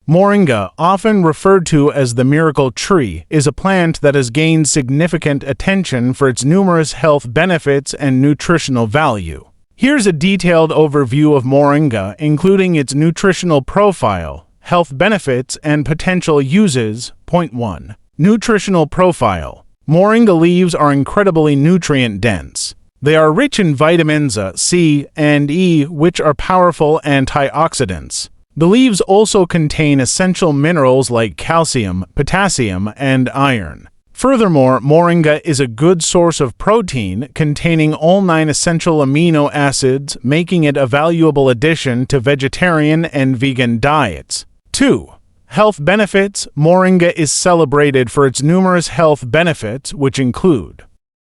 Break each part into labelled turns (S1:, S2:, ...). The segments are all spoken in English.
S1: Moringa, often referred to as the miracle tree, is a plant that has gained significant attention for its numerous health benefits and nutritional value. Here's a detailed overview of Moringa, including its nutritional profile, health benefits, and potential uses. Point 1. Nutritional profile. Moringa leaves are incredibly nutrient-dense. They are rich in vitamins C and E, which are powerful antioxidants. The leaves also contain essential minerals like calcium, potassium, and iron. Furthermore, moringa is a good source of protein, containing all 9 essential amino acids, making it a valuable addition to vegetarian and vegan diets. 2. Health benefits. Moringa is celebrated for its numerous health benefits, which include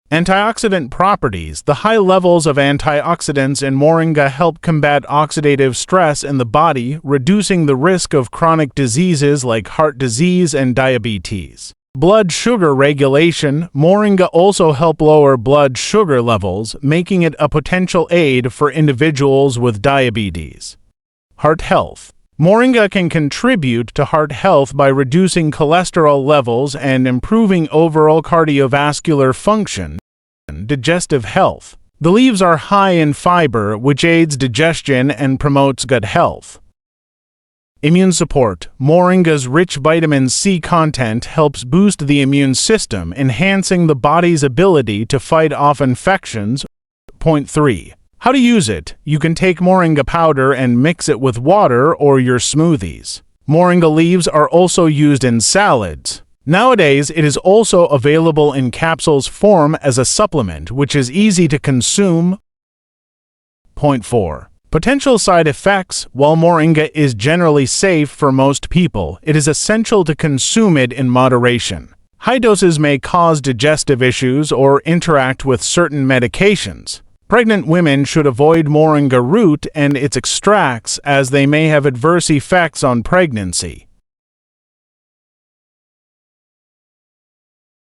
S1: antioxidant properties. The high levels of antioxidants in moringa help combat oxidative stress in the body, reducing the risk of chronic diseases like heart disease and diabetes. Blood sugar regulation. Moringa also help lower blood sugar levels, making it a potential aid for individuals with diabetes. Heart health. Moringa can contribute to heart health by reducing cholesterol levels and improving overall cardiovascular function. Digestive health. The leaves are high in fiber, which aids digestion and promotes gut health. Immune support. Moringa's rich vitamin C content helps boost the immune system, enhancing the body's ability to fight off infections. Point 3. How to use it. You can take moringa powder and mix it with water or your smoothies. Moringa leaves are also used in salads. Nowadays, it is also available in capsules form as a supplement, which is easy to consume. Point 4. Potential side effects. While moringa is generally safe for most people, it is essential to consume it in moderation. High doses may cause digestive issues or interact with certain medications. Pregnant women should avoid moringa root and its extracts as they may have adverse effects on pregnancy.